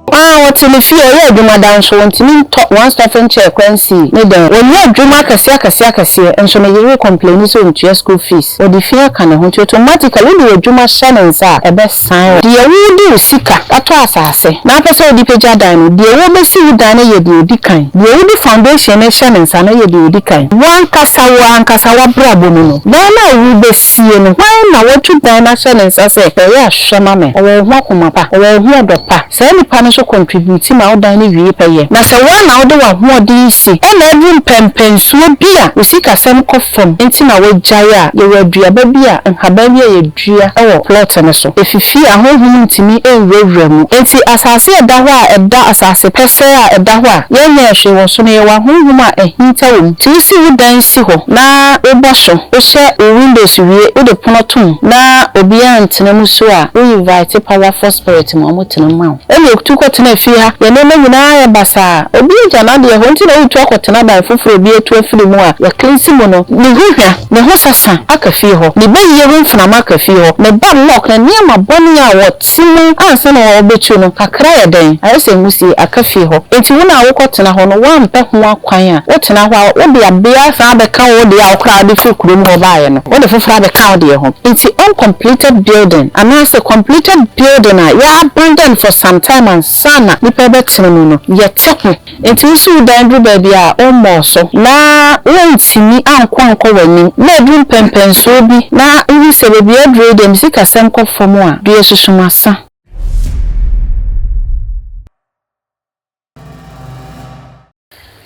What in the fear, yeah, do Madame so want to talk one stuff and check Quincy. Neither when you do Macasiacas, and so may you complain so into your school fees. Or the fear can automatically do a Juma Shannon, sir, a best sign. Dear, we do seeker, that's what I say. Now, Professor Dipejadan, dear, we see you down here, do decline. The only foundation is Shannon, son, you do decline. One Casawa and Casawa Brabono. Then I will be seeing why now what you dine at Shannon, I say, yeah, Shamame, or Wakumapa, or here the pa. Send the panel contribute my dining view per year. Now, so one out of more DC, and every pen so beer, we seek a some coffin, into my way Jaya, you will be a baby, and Hababia, dear, our plot and so. If you fear a home to me, a room, and see as I say a dawa, a da as I say, Pessera, a dawa, yeah, she was so near one whom I hint to see you dance, na a basho, o share windows with the ponatum, na obian Tenamusua, we invite a powerful spirit to Mamutan. And you took to a fear, you know, I basa, a being Janadi, wanting to talk or Tanaba for be to a few more, your clean simono, the Hossa, Akafio, the baby room from Akafio, the bad lock, and near my bonny what Simo, and son or Betuno, a cry a day. I say, Musi, Akafio. It's when I walk out in a one peck more choir. What an hour would be a beer father cow, the outcrowd before Krum or Bayan, or the father cow, dear home. It's the uncompleted building, and as a completed building, I abandoned for some time and sana, the Pebetino, yet took me. It is you then, baby, almost so. Na, won't see me, and quanko when me, dream pen so be. Na, you say, baby, I dread them, sick as some cough for more, dear Susumasa.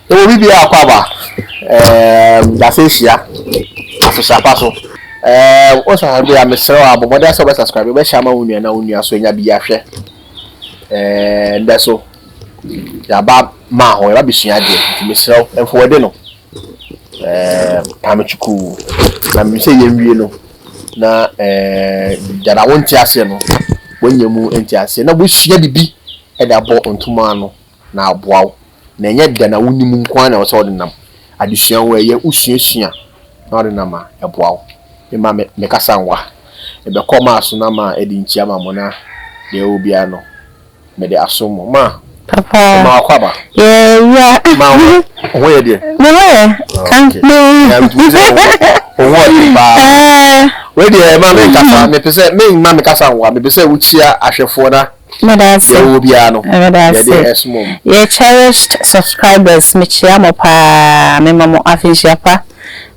It will be our power. That's Asia. As a shapaso. Also, I'll be a Mr. Abu, but that's always subscribe. We're Shama Unia, Unia, so you be a share. And that's all. Yaba Maho, I'll be seeing myself and for dinner. I'm cool. I'm saying, you know, now that I want to say no when you move into us. And I wish you had be at a boat on tomorrow. Now, wow. Nenya dana wuni munkwana wa sawo dinam adusua we ye usuasua na de nama eboawo me ma me kasanwa e be koma so na ma edi nchia ma mona de obia no me de asomo ma papa ma kwaba yeah ma wo ye de no kan no wo ba we de ma me kasa me pese me ma me kasanwa me pese wuchia ahwefo na Madasi, yeah, cherished subscribers, Michiamo pa, Memo Afinshapa.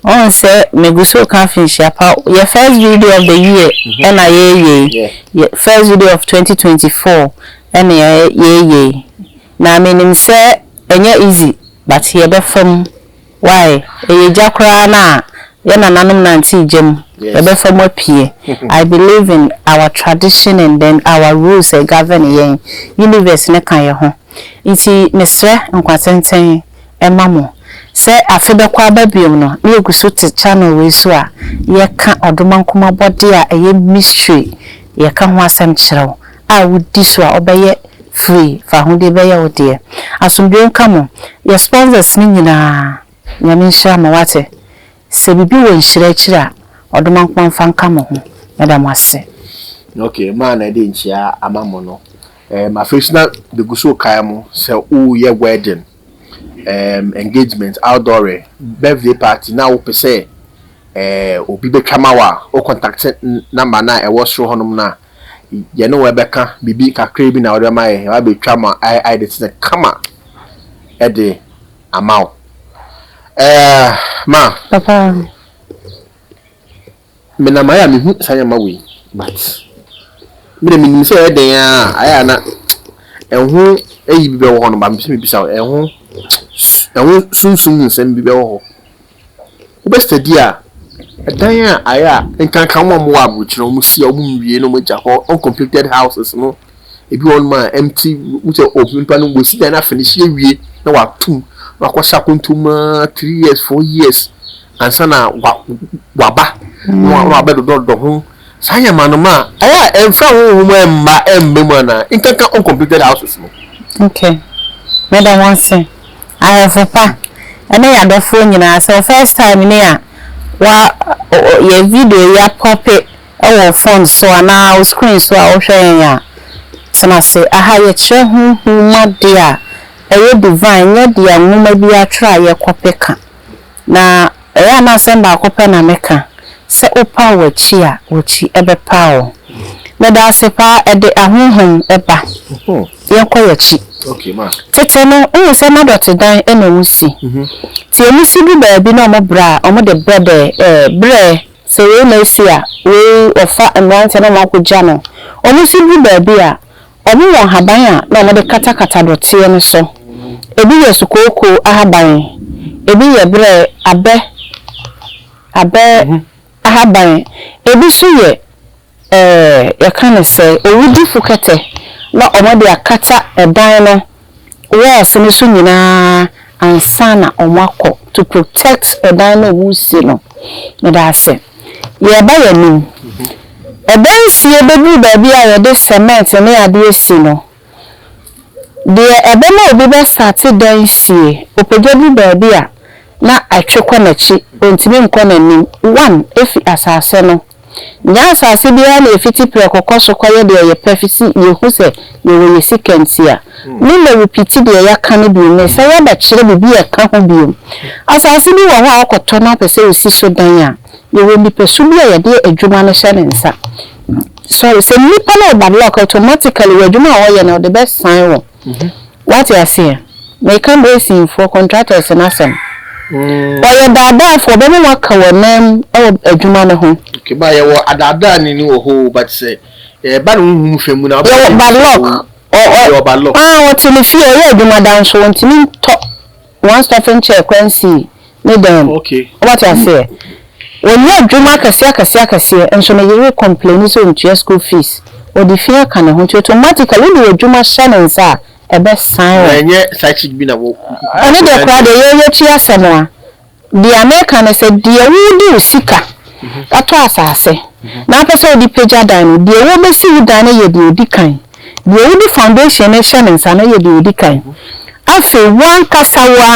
On say, Meguso Kafinshapa, your first video of the year, and I first video of 2024, and ye. Now, I mean, say, and you're easy, but here be from why, a Jacra na, yana nanum nanti jem. I believe in our tradition and then our rules that govern yen universe ne kan ye ho nti mesre nkwatenten emamo say afebe kwa babiom no na yeguso te channel we so a ye ka odomankoma body a eye mystery ye ka ho asem kirew a wudi so a obeye free fa ho de beye wo de asomdwe nkamo ye sponsors ni nyina nyame nhyira ma wate se bibi wo nhyira kira odomankoma fanka mo ho madam ase. Okay, man, I didn't share a mamono. My first night, the Guso Kayamo, so, oh, yeah, wedding, engagement, outdoor, birthday party, now, per se, or Bibe Kamawa, or contact number 9, I was so honor. You know, Rebecca, Bibi Craving out of my, I be trauma, I did the Kama at the amount. Ma, papa. Menamaya, me, say, my way, but. Me say dey aya na ehun eyi bi be wo no ba me bi sa ehun sunsun nsem bi be wo wo be study a dan aya nkankan mo mo abuchiro mo si o mo nwie no mo ja ho uncompleted houses no ebi won ma empty wo say open pa no go si dan na finish wie na wa tum na kwa sakuntum 3 years 4 years ansa na wa ba wa be do ho Saya manoma aya emfa wo mma embemana inkaka uncompleted houses no. Okay. Madam Wansen. I have a pa. And I had phone nyina so first time near wa your video ya pop it our phone so na screen so I share ya. Sana se aha ye kire hu made a eye divine ye de anwoma bi atra ye kopeka na eya na samba akope na meka se opa wachi a wachi ebepa o na da sepa ede ahunhum eba ye koyachi okay ma tete no o se na dot dan e na wusi ti emusi bi ba bi na omobra omode bre se we na esi a we ofa enrante na makogya no omusi bi ba bi a obi won haban a na omode katakata dote no so ebi ye sukoko ahaban ebi ye bre abe ahaban ebi so ye ya kan se owudi fukete na omode akata edan no walls no so nyina ansana omwako to protect edan no wusi no na da se ye ba ya nim edan sie bebu ba bi a ye de cement ne ade esi no de ebe na obi be start dan sie opogyabi ba bi a na atwekọ na chi ontimi nkọ na nim one efi asase no nya asase bi a na efiti prekokọ so koye de ye perfisi ye hu se ye we sikanti a ni na repeat de ya kan bi ne se ya ba kire bi ya ka ho bi asase bi wo ho akoto na pese osi so dan a ye we ni pesu bi ya de adwuma no hye ne nsa so se nipa na ba block automatically we adwuma wo ye na the best sign wo what you say me can be seen for contractors na sem oyo dada for be mo ka wonam adwuma no ho okay ba ye wo adada ni wo ho but say ba no hu hwemu na ba block what in fear ye adwuma dan so ntimi to one stuffing chair kwansi me dem okay what you say when you adwuma kase enso me ye complain so ntua school fees o di fear kan ho automatically do adwuma shanensa ebe sign enye psychic bi na wo ani de kwa de ye chi asemo the American said the wudi usika ato asase na pese odi page dan de wo besi udan ye de odi kan de wudi foundation e shanensa na ye de odi kan afi wan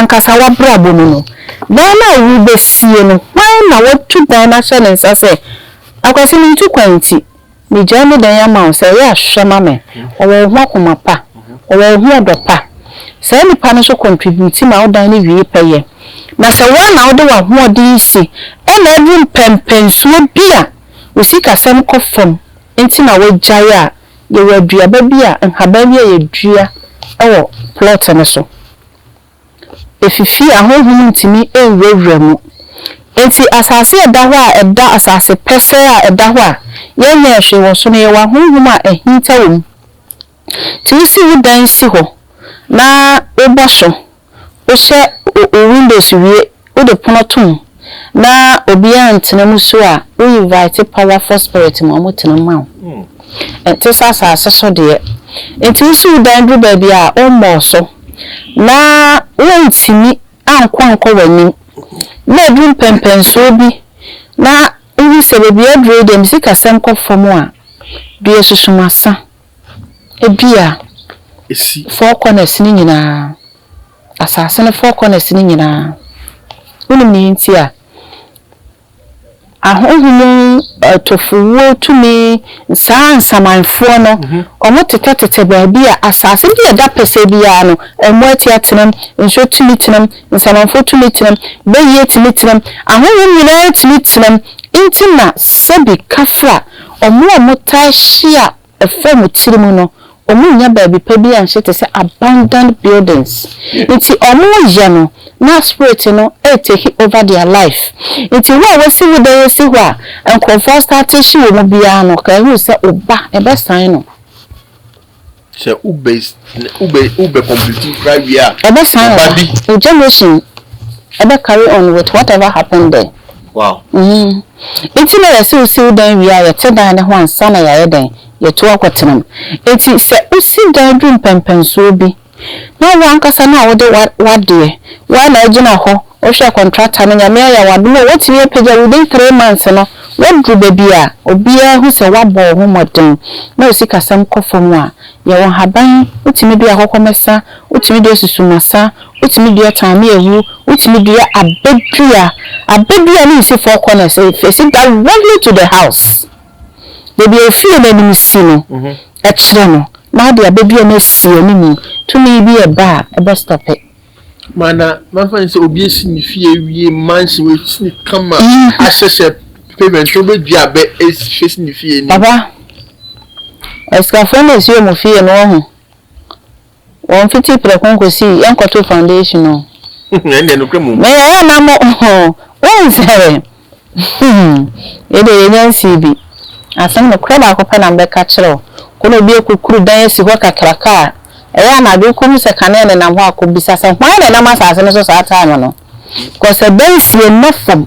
kasa wa brabo no na wu besie no wan na wotu dan na shanensa se akwasi ni tu kwanti mi jame dan ya ma se ya hwema me o wo akoma pa o wo odopa se ni pa no so contribute ma odan ni wie peye na se wa na ode wa ho ode isi e na edu pempensuo bia osika sem kofom enti na we gyae a ye wadua ba bia nhaba bia ye dua ewo plot ne so efifi ahohum ntimi enwewura mu enti asase eda ho a eda asase pese a eda ho a ye nya hwe wo so ne ye wa ahohum a ehinta wo ti si wudan si ho na oboso o se o windows wie o de pono tum na obi antena mu so a o invite powerful spirit mo tena ma enti sasa so de enti si wudan du ba bia o mo so na wontimi anko wani na dum pempenso bi na wi se be bia dre dem sika sem kofomo a due susumasa ebia esi four corners ni nyina asase no four corners ni nyina unim ni ntia ahohunu tofuwo tumi nsamanfo no omo tete ba bia asase bia da pese bia no emwati atenam nso tumi tenam nsamanfo tumi tenam beye tumi tenam ahohunu nyina tumi tenam intima sebi kafra omo tashia efemu tirimu no omunya baby pebi anhete se abandoned buildings iti omu ye no na spirit no take over their life iti wa wasi wudan si hwa enkonfo start shi wo mu bia no ka hu se oba ebe sign no se ube complete right here ebe sign the generation ebe carry on with whatever happened there wow iti na yesi usi wudan wi ya te dan ne ho ansa na ya den yeto akwatenam enti se usi dan dum pempenso bi na wankasa na wode wade wa na agina ho o hwe contractor no nyame ya wade no wotimi pagya within 3 months no wadru babia obia hu se wabo ho modern na usika sam kofom a ye won haban utimi bia kokomesa utimi de susumasa utimi de tame ewu utimi de abedua ni si four corners face directly to the house. They be a few of them sino. A chino, ma de abedua na sie ni mu to me bi e ba e be stop it mana man fa say obi esi ni fie wie mansion we si kama access payment to be dua be esi ni fie ni baba escafone si o mu fie no ho won fiti prekonko si yankoto foundation no ene no kwemu me ya na mo won say ede yensi bi asem no kweba akopa na mbeka kire kono bi ekukuru dan esi ho kakraka eya na bi komi se kanene na ho akobisa se hwan na masase no so sa time no ko se ben si enafam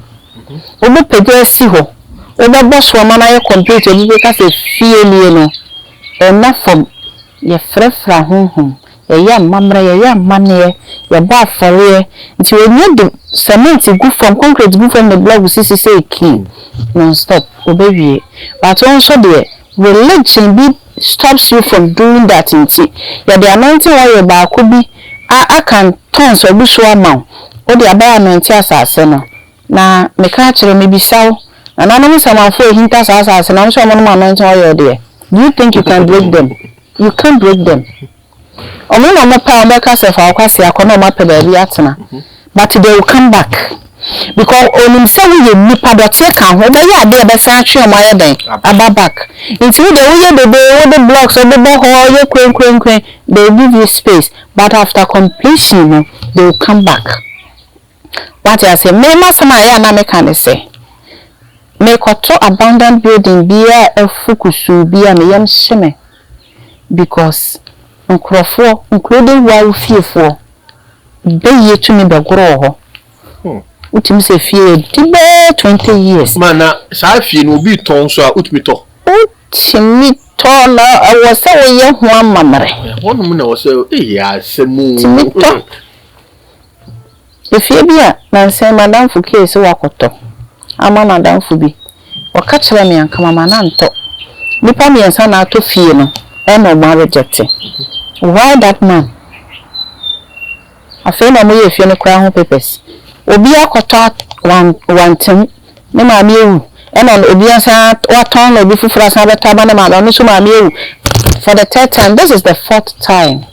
obo pege si ho obo boso ma na ye complete obi ka se fie nie no enafam ye frefra honhom ye mamra ye mane ye ba afare nti onye de cement gu from concrete gu from the block sisi say king non stop obewie but also the religion be stops you from doing that nti ya the anointing oil ba ko bi I can turn so bi so amount o de aba anointing asase no na me ka kire me bisaw na nanom samafo hinta asase na so mo anointing oil there. Do you think you can break them? You can't break them. Omo na pa omeka se fa akwase akono ma pe ba bi atena but they will come back because onim say we nipa do te kan ho be ya de be san twe mo aye den aba back into the we the blocks or the ho ye kwen they give you space but after completion they will come back. What I say me ma sama ya na me kan say me koto abandoned building bia efukusu bia me yam sheme because nkrofo including wa fiefo be ye to me be goro ho utimi se fie tibe 20 years mana sa fie no obi ton so a utimi to na awo se wo ye ho amamre wono mu na wo se ya semu fie bia na se madam fu case wakoto ama madam fu bi o ka kire me anka mama na nto nipa me ensa na ato fie no e no ma reject. Why that man? I feel na mo ye fie no kra ho papers obi akoto wantem ne ma me ewu e na obi ansa waton na obi fufura san beta ba na ma no so ma me ewu for the third time. This is the fourth time.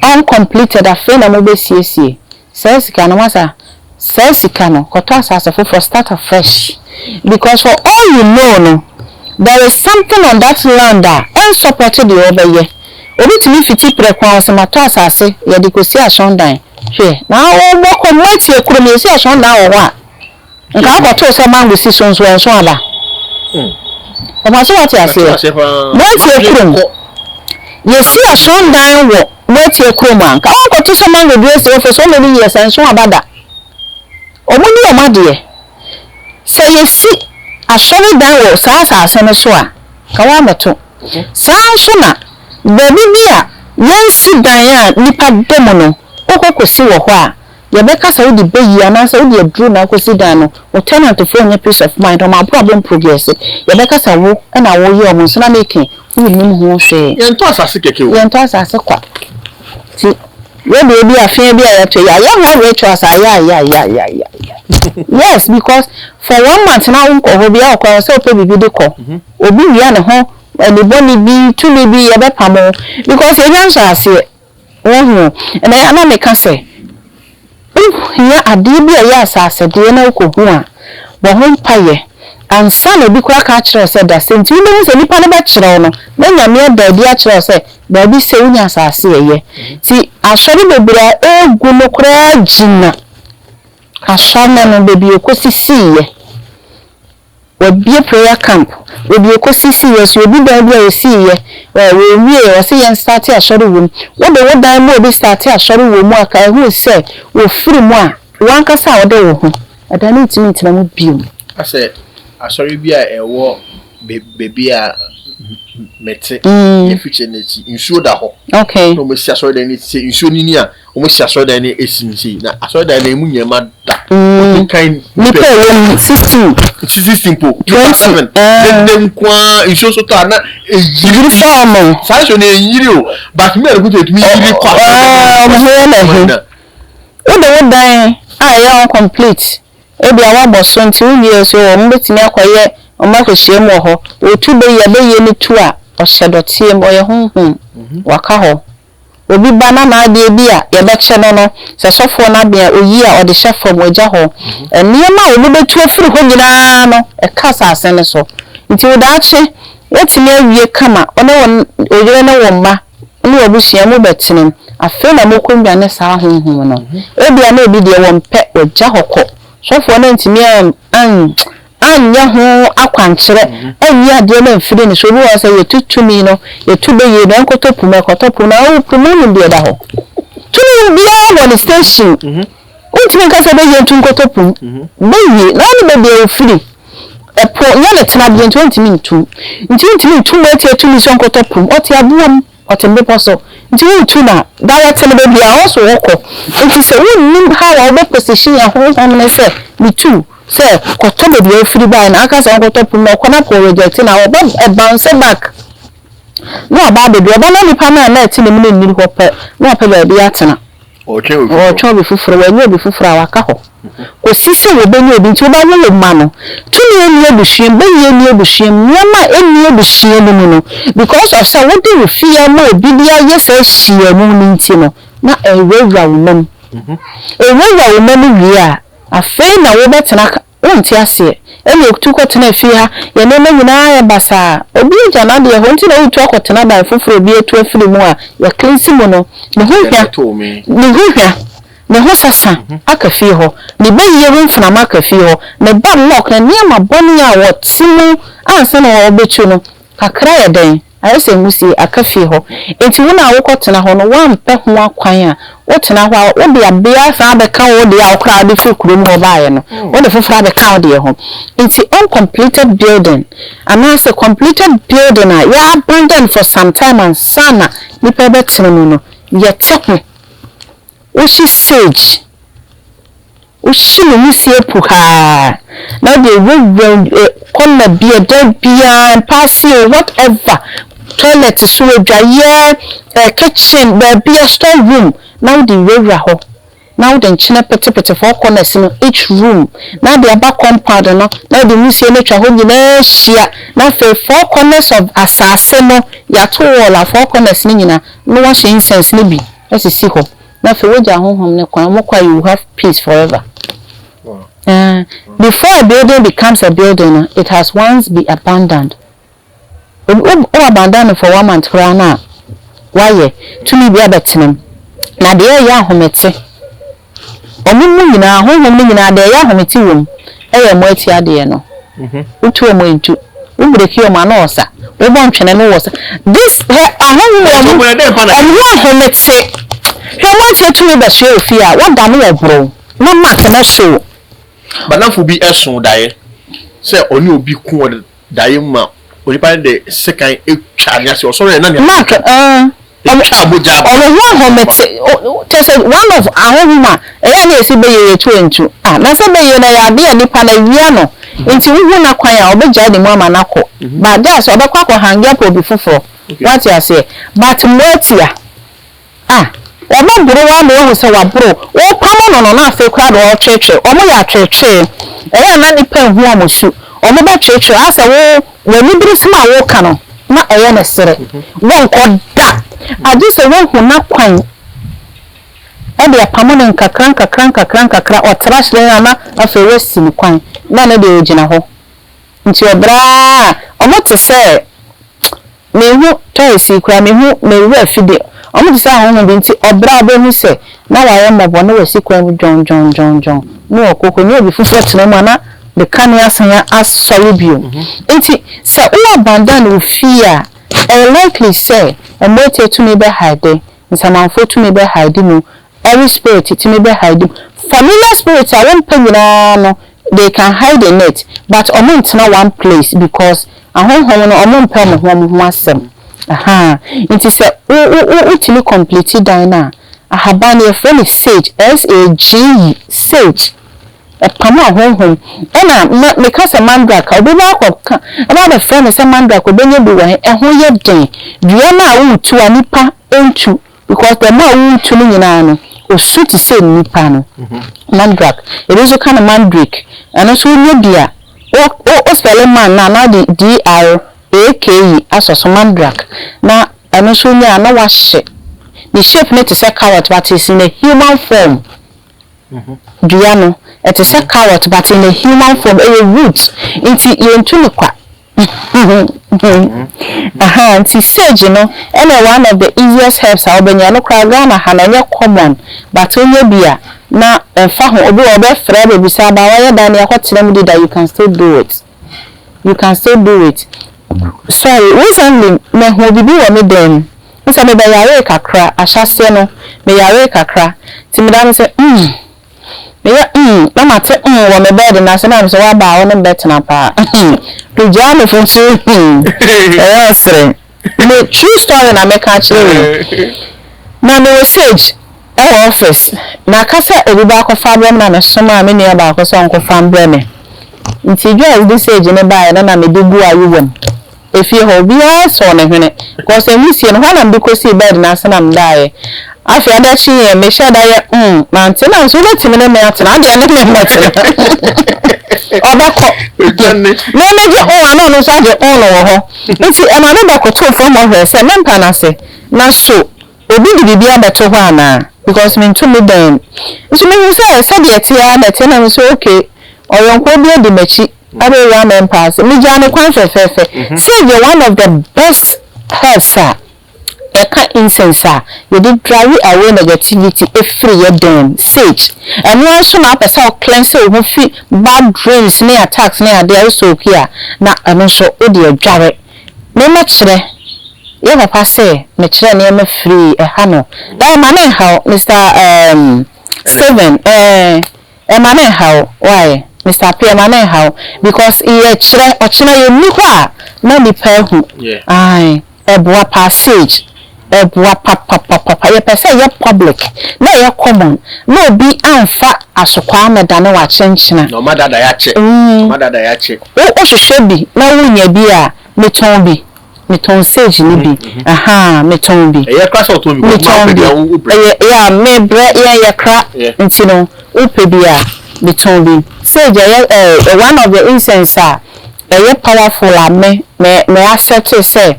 Uncompleted I feel na mo be siesie says sika no masa says sika no koto asase for start afresh because for all you know no there is something on that land that unsupported the over here obi timi fiti prekwa osemato asase ye de kosi asondan hwe na wo boko mati ekuro me si asondan wo a nka akoto so mango si sonso enso aba o ma so wati ase mati ekuro ye si asondan wo mati ekuro ma nka akoto so mango bi so for so many years enso abada omuni o made say ye si asondan wo sa asase ne so a ka wa meto sa so na baby bia yensi dan ya nipa demo no okokosi wo ho a ye be kasa wo di beyi anasa wo di adru na akosi dan no o tenant for any peace of mind o ma problem progress ye be kasa wo na wo ye o mo so na making wo nim ho hwe ye nto asase keke wo ye nto asase kwa ti we be bi afia bi ya to ya ho we twa asa ya yes because for 1 month now wo ko bi akwa so pe bibi de ko obi wi na ho anybody be to me be a bepamo because you don't say oh and I am make say here adibia yes as a dey na ko hu a bo ho paye and son obi kwa ka kire said that since you know say nipa na be kire no na nyame da bi a kire say ba bi se unya asase ye ti asori bebira egu no kra jina asana no bebi ekosisi ye we be prayer camp we be ekosisi ye so obi da bi a esi ye we wie o se yen start asori wom wo de wo dan mo obi start asori wom aka hu se wo firi mu a wan kasa wo de wo ho adani timi tina mo biom ase asori bi a ewo bebi a mete ye fiche nechi insuo da ho okay no mo si asori da ni se insuo ni a o mo si asori da ni esimsi na asori da na emu nyema da o kan ni pe 16 po 27 dem kwa insuo so ta na yiri farm sa so na yiri o but me re kuto etumi yiri kwa o de wo dan ya complete e bia wa boso nti wo wie so o mbetimi akoye o ma ko hie mo ho o tu be ye ni tu a o shedotie mo ye honhom waka ho obi bana na ade bia ye be che no se sofo na bia oyi a ode chefo mo agya ho enema obi betu afiri ho nyina no e kasa asene so nti wodache yetime awie kama one oyire ne womma ne obusua mo betinem afi na mokonwa ne sa honhom no ebia na obi de wompe agya hokọ sofo na ntimi anya ho akwankere anya de na mfiri ne so bi wo say yetutumi no yetube ye no nkotopu na o pumu no de da ho tumi bia on station untimi ka say be ye nkotopu be ye na no be de ofiri epo nya le tena bi ntimi ntum mo tie tumi so nkotopu o tie abuom o te mbepo so ntimi ntu na direct le be bia o so wokọ nti say wonnim how o be position ya ho ne say me too say koto be dey free buy na aka say koto pum na kona ko reject na o bounce back no aba be do na nipa na ti ne mu ni hope no pa ba bi atena o che obi fufuro wa ni obi fufuro awaka ho ko sisi we be ni obi nti ba wo ma no ti ni ebuhiem be ni ebuhiem nyama eni ebuhiem no no because of say what do you fear ma obi bia yesa hia mu ni nti no na ewura wo mam ewura wo mam wi a afei na wo betena wonti ase ene okutu kotena fi ha ye ne nyina ya basa obi gya na de ho nti na otu akotena ba foforo bi etu afiri mu a ya cleanse mu no ne ho ne ho sasa aka fi ho ne ba ye ho mfuna maka fi ho ne ba lock na niam aboni a wotimu ansa na wo betu no kakra ya den ayese musi aka fi ho enti wo na awokotena ho no wa mpe ho akwan a wotena ho a wo de abia fa be ka wo de akra de fi kurom ho baaye no wo de fofora be ka wo de ho enti uncompleted building and as a completed building a ya abandoned for some time and sana ni pe be tenu no yete ho wo shi sage wo shi no musi epu ha na de wo konna bia da bia passy or whatever toilet so dwaye kitchen bia store room now the area ho now the nchina pete for corners no each room now the aba compound no now the musie no twa ho nyina hia now for four corners of asase no ya to wall four corners ni nyina no wa hye incense ni bi esisi ho now for wo ja honhom ne kwan mo kwa you have peace forever. Before a building becomes a building, it has once been abandoned. Abandoned for 1 month, why? To me, be a better. Now, there you are, Homete. Omuna, home, there you are, Hometi room. I am waiting at the end. We two are going to break your manosa. We won't know was this. I home, Homete. How much you to me, but you fear what damn you grow. No matter, not so. But now for be a son die. Say only will be cool die ma. Only by the second charge or sorry Mark just one of our woman any see be 22 na say be you na ya be ani pa na wia no nti wu na kwan a obegya ni mu ama na ko but that's obekwa ko hanga po bi foforo what you say but motia omo buru wa mo hu se wa buru o pamo no na afa kwa do cheche omo ya cheche na nipa hu amosu omo ba cheche asa wo ni biri sima wo ka no na na sere won ko da adi se won hu na kwan de apamo no nkakran o trash le na afa wesi ni kwan na de ogina ho nti obra omo te se me hu toisi kwa me hu me wu afide omo ti sa ho binti obra be hu se na wa ye mabo na wasi kwan jon no okoko ni obi fufu tena mu na the kania san asori bio enti se o abandon o fear likely say a motive to me be hide nsamanfo to me be hide mu every spirit to me be hide familiar spirits I won't pay no they can hide in it but omo ntena one place because ahonhom no omo mpa mo ho asem it is a completed dina ahabani a friend is sage SAGE sage a pama home ena because a mandrake obi ba ko about the friend is a mandrake obenye bi wan e ho ye den dua na wo tu anipa entu because the ma wo tu ni nyina no osu to say nipa no mandrake it is a kind of mandrake and also nye dia o spell man na the AKE asoso mandrak na eno so nya na wahye the shape ne to say carrot but is in a human form dua no it is a carrot but in a human form a root inti yentu kwa anti sage no and one of the easiest herbs obenya no kwa Ghana ha na common but onye bia na fa ho obi obe fra be bisa ba wa dan ya kwatena mu that you can still do it. Sorry, recently me ho bibi wo me dem. Nsa me ba yare kakra ahyase no me yare kakra. Ti me dan say me ya na mate wo me bed na se na me so wa ba wo no betena pa. To jam for so yes. Me true story na me ka chere. Na me sage office na kasa ebi ba ko fa bra na me soma me ne ba ko so nko fa bra me. Nti just this sage ne ba na me de bu ayi wom. If you hold bia so ne hwene because we see no na bi ko see bed na se na mdae afi ada chi ye me sha da ye na ntina so letimi ne me atena ade ne me mate obako me je ana no so je no wo ho nti e ma me ba ko to from ho se me mpa na se na so obi di bibia beto ho ana because me ntu me den nti me say de etia na tena me so okay oyonko bi odi machi abe ya me mpa se me ja ne kwan fefefe say the one of the best herbs eka incense you did drive away negativity free your den sage and one so na person cleanse o fi bad dreams ne attacks ne ade so here na eno so o de adware me ma kire ye papa say me kire ne ma free ha no da ma ne how Mr Steven ma ne how why Mr P ma ne how because ye kire o kire ye ni ho a na di pa hu ai eboa passage eboa papa ye pese ye public na ye common no bi anfa asokwa meda na wa chenchina no madada ya che o hwehwe bi na wunya bi a meton sage ni bi meton bi ye kra so to bi ya me bre ye kra ntino upe bi a meton bi sage one of the incense ye powerful me accept say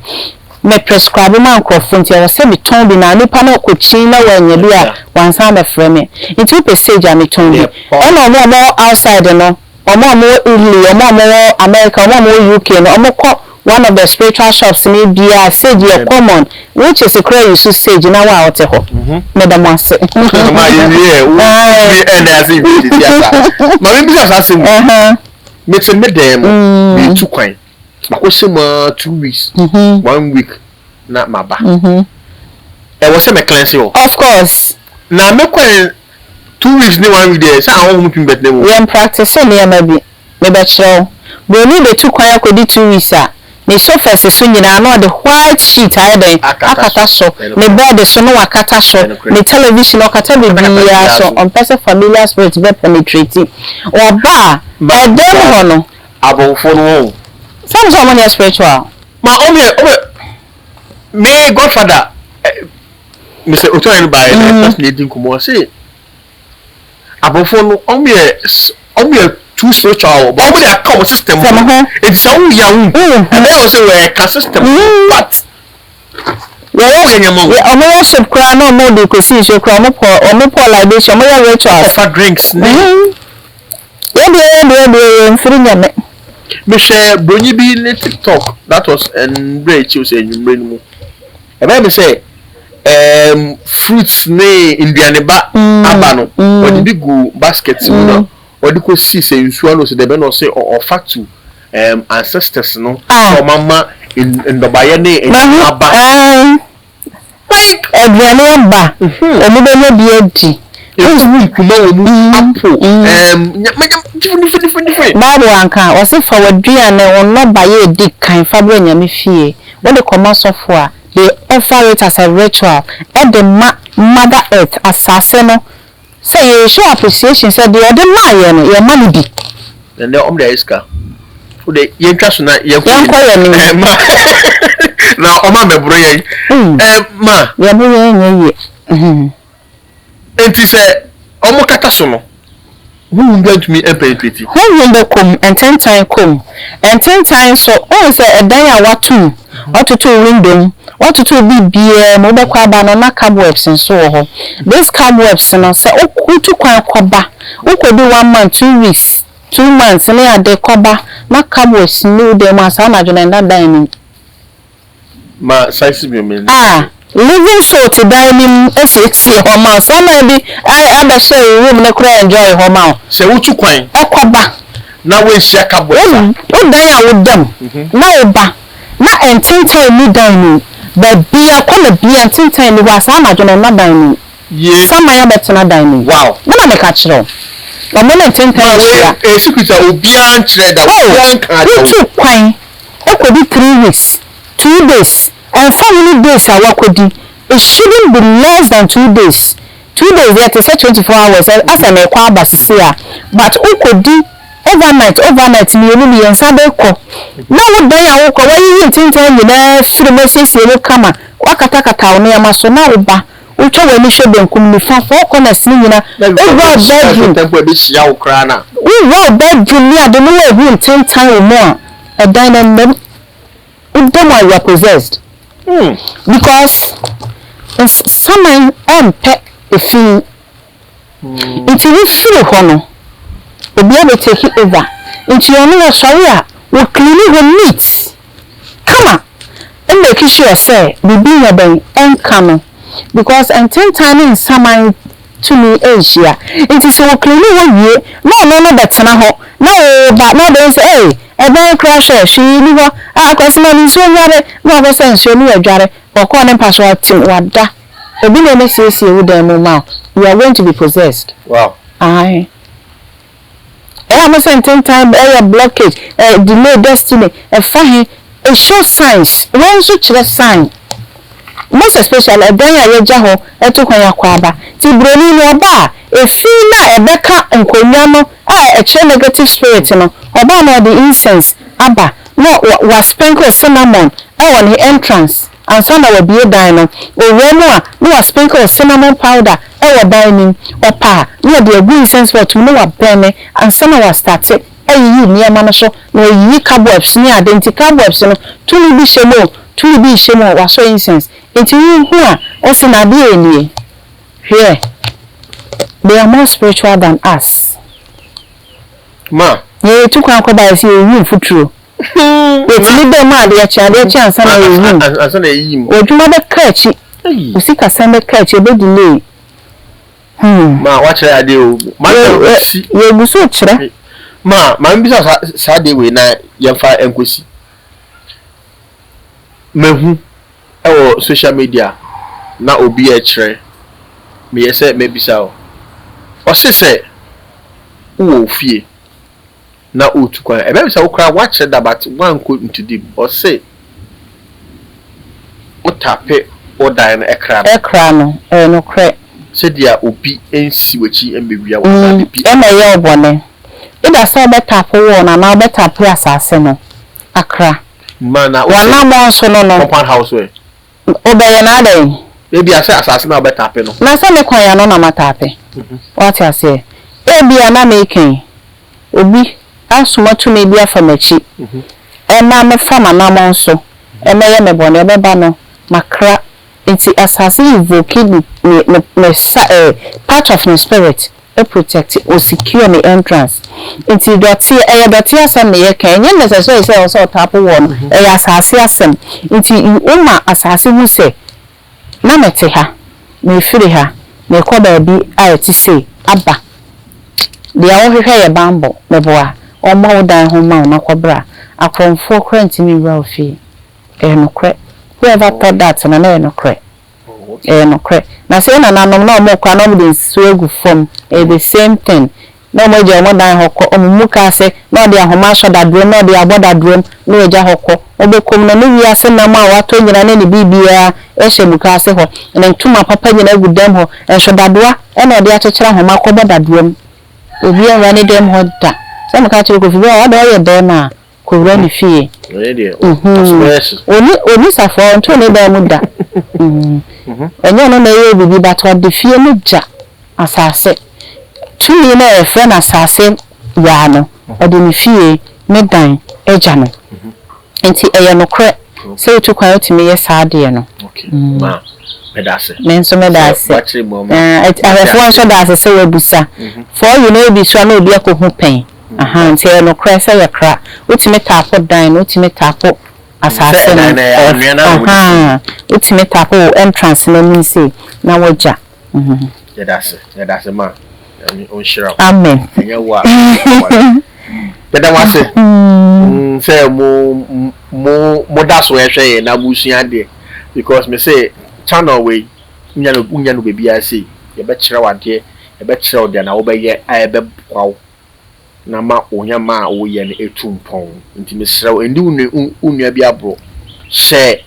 me prescribe man crofont ya se beton bi na nipa na kochi na wanya bi a wansa me frame nti pe sage a meton bi ona mo outside no omo Italy omo America omo UK no omo one of the spiritual shops ni bia sage your common which is a cray you sage na wa hote ho me da mo ase ma ye we and as in ma me bi asa me se me dem me tu kwan makosema 2 weeks 1 week na maba e wo se me cleanse you of course na me kwan 2 weeks ni 1 week there say awon mu pin bet na we practice ne ma bi me be chiro we need the 2 kwan akodi 2 weeks me surface so nyina na the white sheet ayden akata so me bed so no akata so me television akata be bia so on person familiar spirit be penetrating oba dem ho no abonfo no someone is spiritual ma me godfather me say oto en by person dey think mo say abonfo no too spiritual but we are come system it's so young and they say we are system but omo worship kra no mo dey ko see so kra omo pour libation omo rituals for drinks yeah free nyame me share brony bi in TikTok that was and great you say you bring mu e ba me say fruits ne indiane ba abano or the big baskets no or the ko see say nsuo no so the be no say or factu ancestors no or mama in the bayane aba like aduane ba omo be no bi edi kuma omu apple different Bible anka o se forward duane on no baye edi kan fabro nyame fie when the commerce of war they offer it as a ritual at the mother earth assassin no say you show appreciation say the other man no your money bi then the there iska for the yentraso na ma na o ma mebro yen ma ya bo yen ye enti say o mo kata so no Who going to me empathy? Who will be come and 10 times come and 10 times so all say a day what two window what to be mobile kwaba na cobwebs and so this cobwebs and say who to kwaba who could do 1 month 2 weeks 2 months and they de koba na cobwebs new them as na dining ma size me living so to dining SHC home somebody I share room na kura enjoy home say who to kwan koba na we share cobwebs o dan with them na oba na entintan ni dining but be a come be entintan ni was na na dining some ya betena dining wow na me ka kire o mo entintan we secret obi an kire da one kan o kwan e ko di 3 weeks 2 days and family days awakodi it shouldn't be less than 2 days 2 days yet say 24 hours as an ekwa abasisia but o ko di overnight ni enu bi ensa be ko na wo dan ya wo ko wa yi tintan ni na firi mesiesie wo kama wakatakata wo na maso na wo ba wo twa wani hwe benkum ni fa fo ko na sini nyina e go bedroom tempo be sia wo kra na wo bedroom ni ade no wo tintan wo mo a dan na mbem udem you are possessed because someone pe efi it is free hono obi a take it over into your new sorry we clean your meat come on and make sure say we be your ben and come because and 10 times in summer to me Asia it is so clean one year no better na ho no but no dey say hey e ben crash she ni ho akwasema ni so nyare no go say so ni adware okọ ne paso atim wada obi na say we dem ma you are going to be possessed wow aye I'm a 10 time area blockage, delay destiny, a show signs. When such a sign, most especially a day I jaho, a tokwaya kwaba, Tibroni no bar, a fina, a beka, and konyano, a chill negative spirit, no, Obama the incense, abba, no, was sprinkle cinnamon, on the entrance. And some will be a dino, or no sprinkle cinnamon powder, or dining, or pa, near the green sense for to know a penny, and some was started. You near Manaso, no ye cobwebs near identical cobwebs, no, to be shemo, was so incense. Into you who are also not be here. They are more spiritual than us. Ma, you took uncle by you for true. Wait, leave them out, their chance, and as an aim. Or do not catch it. You see, a Sunday catch a bit delay. Ma, what I do? Ma, you will so chat. Ma, my business Saturday way na yamfa enkwesi. Mehu ewo social media na obi e kire. Me yese mebisa o. O se wo fie. Na otu kwa ebe bisa wo kra watch that but one go into deep or say o tape o dan ekra no no kre se dia obi ensi wachi embewia wo na bi e na ye obone e da so be tape wo na be tape asase no akra mana o na mo so no compound house we o be ye na dey e bi ase asase na be tape no na se me kwan ya no na matape what you say e bi ana making obi asuma to me bia famachi ma me fama na mo nso ye me bone beba no makra nti asase evoke me part of my spirit e protect or secure me entrance nti doti asem me ye kan nye necessary say also tap won asase asem nti uma asase hu se na mete ha me firi ha me ko ba bi ayeti say aba dia wo hwehwe ye bambo me boa omo dan ho ma na kwabra akromfo kwenti mi wura ofi enokre whoever thought that na enokre enokre na say na nanom na omo kwa no dey suegu form the same thing no mo je omo dan hokko omo ka se na dey ahoma so dadro na dey aboda drom na eja hokko obekom na no wi ase na ma wato nyina na ne bibia ehye buka ase ho na ntuma papa nyina gudam ho enso dadoa na dey akekere ahoma ko boda drom obi enwa ne dem ho da se mo ka kire ko fi wa da ye dem a ko wura ni fie oni safo nto ne da mu da enyo no na ye bibi but what the fie no ja asase tumi na e friend asase ya no odini fie ne dan eja no enti eye no kre se otu kwa otimi ye saade no okay ma medase menso medase afefo so da se we busa for you know bi so na obi akohu pen aha enti eye no kre se ye kra otimi tapo dan otimi tapo asase no aha otimi tapo entrance no mean say na waja yedase ma on shira amen enyewa yeda wase say mo da so ehwe na busua de because me say channel we unya no bebi ase ye be kire wade ye be kire ode na wo be ye a be kwawo na ma onya ma wo ye na etumpon nti me sire endi unua bi abro she